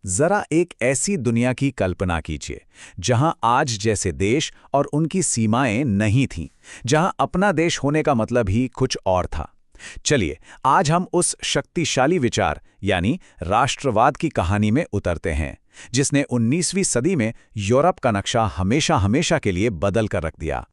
जरा एक ऐसी दुनिया की कल्पना कीजिए जहां आज जैसे देश और उनकी सीमाएं नहीं थीं, जहां अपना देश होने का मतलब ही कुछ और था। चलिए आज हम उस शक्तिशाली विचार यानी राष्ट्रवाद की कहानी में उतरते हैं, जिसने 19वीं सदी में यूरोप का नक्शा हमेशा हमेशा के लिए बदल कर रख दिया।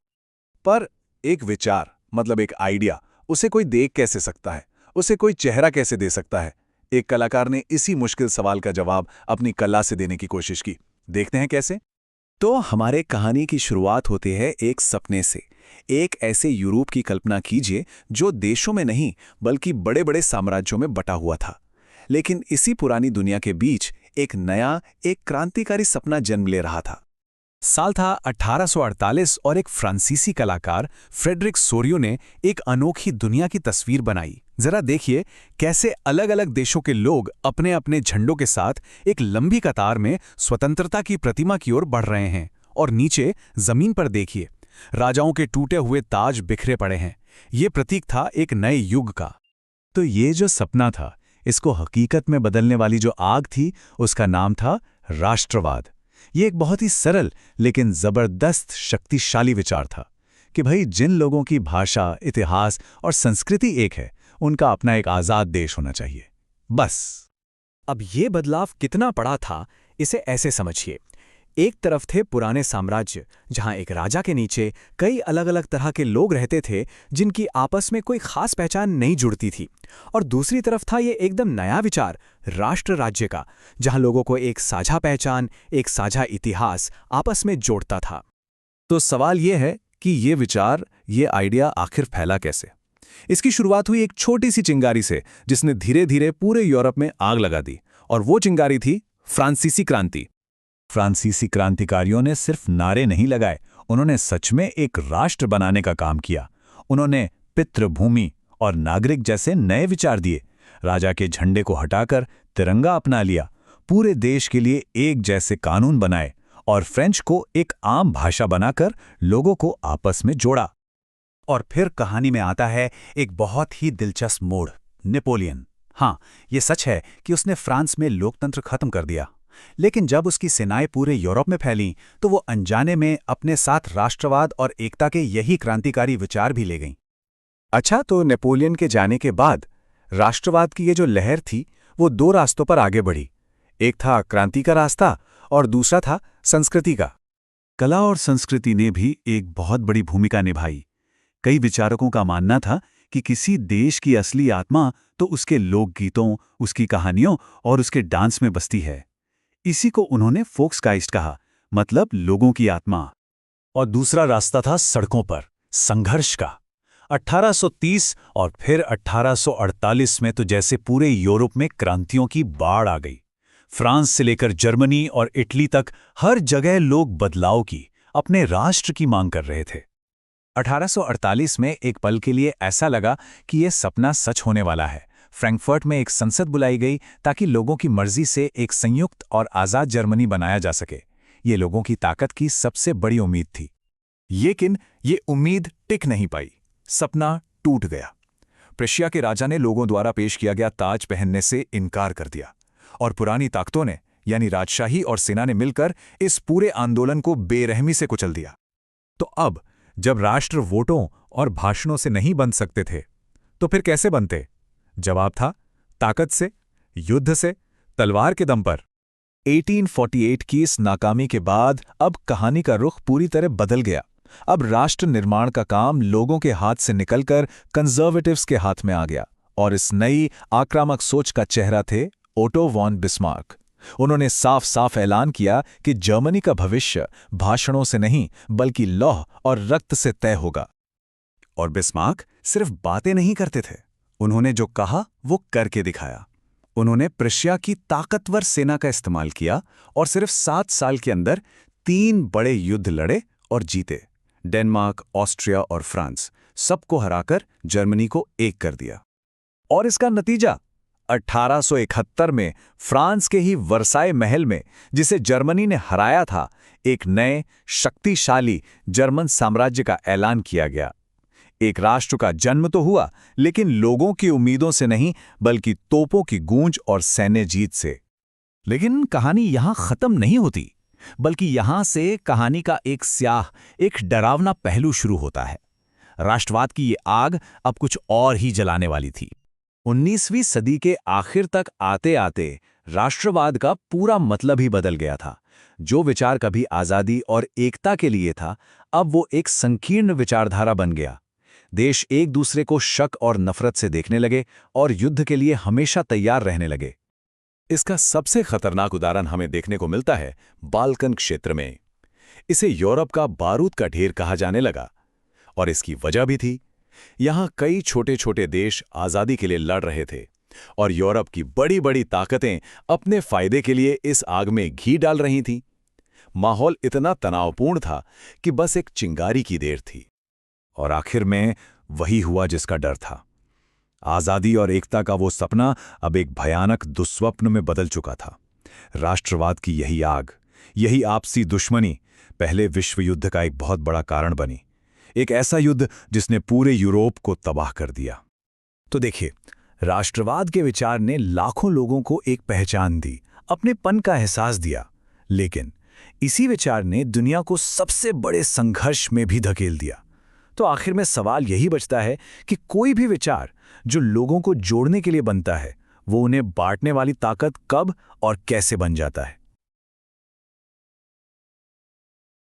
पर एक विचार मतलब एक आइडिया, उसे कोई देख कैसे सकता है? उसे कोई चेहरा कैसे दे सकता है? एक कलाकार ने इसी मुश्किल सवाल का जवाब अपनी कला से देने की कोशिश की। देखते हैं कैसे। तो हमारे कहानी की शुरुआत होती है एक सपने से। एक ऐसे यूरोप की कल्पना कीजिए जो देशों में नहीं बल्कि बड़े बड़े साम्राज्यों में बटा हुआ था। लेकिन इसी पुरानी दुनिया के बीच एक नया, एक क्रांतिकारी सपना जन्म ले रहा था। साल था 1848 और एक फ्रांसीसी कलाकार फ्रेडरिक सोरियो ने एक अनोखी दुनिया की तस्वीर बनाई। जरा देखिए कैसे अलग अलग देशों के लोग अपने अपने झंडों के साथ एक लंबी कतार में स्वतंत्रता की प्रतिमा की ओर बढ़ रहे हैं। और नीचे जमीन पर देखिए, राजाओं के टूटे हुए ताज बिखरे पड़े हैं। ये प्रतीक था एक नए युग का। तो ये जो सपना था, इसको हकीकत में बदलने वाली जो आग थी, उसका नाम था राष्ट्रवाद। ये एक बहुत ही सरल लेकिन जबरदस्त शक्तिशाली विचार था कि भाई जिन लोगों की भाषा, इतिहास और संस्कृति एक है, उनका अपना एक आज़ाद देश होना चाहिए, बस। अब ये बदलाव कितना बड़ा था, इसे ऐसे समझिए। एक तरफ थे पुराने साम्राज्य, जहां एक राजा के नीचे कई अलग अलग तरह के लोग रहते थे जिनकी आपस में कोई खास पहचान नहीं जुड़ती थी। और दूसरी तरफ था ये एकदम नया विचार राष्ट्र राज्य का, जहां लोगों को एक साझा पहचान, एक साझा इतिहास आपस में जोड़ता था। तो सवाल ये है कि ये विचार, ये आइडिया आखिर फैला कैसे? इसकी शुरुआत हुई एक छोटी सी चिंगारी से, जिसने धीरे धीरे पूरे यूरोप में आग लगा दी। और वो चिंगारी थी फ्रांसीसी क्रांति। फ्रांसीसी क्रांतिकारियों ने सिर्फ नारे नहीं लगाए, उन्होंने सच में एक राष्ट्र बनाने का काम किया। उन्होंने पितृभूमि और नागरिक जैसे नए विचार दिए। राजा के झंडे को हटाकर तिरंगा अपना लिया, पूरे देश के लिए एक जैसे कानून बनाए और फ्रेंच को एक आम भाषा बनाकर लोगों को आपस में जोड़ा। और फिर कहानी में आता है एक बहुत ही दिलचस्प मोड़, नेपोलियन। हाँ, ये सच है कि उसने फ्रांस में लोकतंत्र खत्म कर दिया, लेकिन जब उसकी सेनाएं पूरे यूरोप में फैलीं तो वो अनजाने में अपने साथ राष्ट्रवाद और एकता के यही क्रांतिकारी विचार भी ले गईं। अच्छा, तो नेपोलियन के जाने के बाद राष्ट्रवाद की ये जो लहर थी, वो दो रास्तों पर आगे बढ़ी। एक था क्रांति का रास्ता और दूसरा था संस्कृति का। कला और संस्कृति ने भी एक बहुत बड़ी भूमिका निभाई। कई विचारकों का मानना था कि किसी देश की असली आत्मा तो उसके लोकगीतों, उसकी कहानियों और उसके डांस में बसती है। इसी को उन्होंने फोक्सगाइस्ट कहा, मतलब लोगों की आत्मा। और दूसरा रास्ता था सड़कों पर संघर्ष का। 1830 और फिर 1848 में तो जैसे पूरे यूरोप में क्रांतियों की बाढ़ आ गई। फ्रांस से लेकर जर्मनी और इटली तक हर जगह लोग बदलाव की, अपने राष्ट्र की मांग कर रहे थे। 1848 में एक पल के लिए ऐसा लगा कि यह सपना सच होने वाला है। फ्रैंकफर्ट में एक संसद बुलाई गई ताकि लोगों की मर्जी से एक संयुक्त और आज़ाद जर्मनी बनाया जा सके। ये लोगों की ताकत की सबसे बड़ी उम्मीद थी। लेकिन ये उम्मीद टिक नहीं पाई, सपना टूट गया। प्रशिया के राजा ने लोगों द्वारा पेश किया गया ताज पहनने से इनकार कर दिया और पुरानी ताकतों ने यानी राजशाही और सेना ने मिलकर इस पूरे आंदोलन को बेरहमी से कुचल दिया। तो अब जब राष्ट्र वोटों और भाषणों से नहीं बन सकते थे, तो फिर कैसे बनते? जवाब था ताकत से, युद्ध से, तलवार के दम पर। 1848 की इस नाकामी के बाद अब कहानी का रुख पूरी तरह बदल गया। अब राष्ट्र निर्माण का काम लोगों के हाथ से निकलकर कंजर्वेटिव्स के हाथ में आ गया। और इस नई आक्रामक सोच का चेहरा थे ओटो वॉन बिस्मार्क। उन्होंने साफ साफ ऐलान किया कि जर्मनी का भविष्य भाषणों से नहीं बल्कि लौह और रक्त से तय होगा। और बिस्मार्क सिर्फ बातें नहीं करते थे, उन्होंने जो कहा वो करके दिखाया। उन्होंने प्रशिया की ताकतवर सेना का इस्तेमाल किया और सिर्फ 7 साल के अंदर 3 बड़े युद्ध लड़े और जीते। डेनमार्क, ऑस्ट्रिया और फ्रांस सबको हराकर जर्मनी को एक कर दिया। और इसका नतीजा 1871 में फ्रांस के ही वर्साई महल में, जिसे जर्मनी ने हराया था, एक नए शक्तिशाली जर्मन साम्राज्य का ऐलान किया गया। एक राष्ट्र का जन्म तो हुआ, लेकिन लोगों की उम्मीदों से नहीं बल्कि तोपों की गूंज और सैन्य जीत से। लेकिन कहानी यहां खत्म नहीं होती, बल्कि यहां से कहानी का एक स्याह, एक डरावना पहलू शुरू होता है। राष्ट्रवाद की ये आग अब कुछ और ही जलाने वाली थी। 19वीं सदी के आखिर तक आते आते राष्ट्रवाद का पूरा मतलब ही बदल गया था। जो विचार कभी आज़ादी और एकता के लिए था, अब वो एक संकीर्ण विचारधारा बन गया। देश एक दूसरे को शक और नफरत से देखने लगे और युद्ध के लिए हमेशा तैयार रहने लगे। इसका सबसे खतरनाक उदाहरण हमें देखने को मिलता है बाल्कन क्षेत्र में। इसे यूरोप का बारूद का ढेर कहा जाने लगा, और इसकी वजह भी थी। यहां कई छोटे छोटे देश आज़ादी के लिए लड़ रहे थे, और यूरोप की बड़ी बड़ी ताकतें अपने फायदे के लिए इस आग में घी डाल रही थीं। माहौल इतना तनावपूर्ण था कि बस एक चिंगारी की देर थी। और आखिर में वही हुआ जिसका डर था। आज़ादी और एकता का वो सपना अब एक भयानक दुस्वप्न में बदल चुका था। राष्ट्रवाद की यही आग, यही आपसी दुश्मनी पहले विश्व युद्ध का एक बहुत बड़ा कारण बनी। एक ऐसा युद्ध जिसने पूरे यूरोप को तबाह कर दिया। तो देखिए, राष्ट्रवाद के विचार ने लाखों लोगों को एक पहचान दी, अपनेपन का एहसास दिया, लेकिन इसी विचार ने दुनिया को सबसे बड़े संघर्ष में भी धकेल दिया। तो आखिर में सवाल यही बचता है कि कोई भी विचार जो लोगों को जोड़ने के लिए बनता है, वो उन्हें बांटने वाली ताकत कब और कैसे बन जाता है।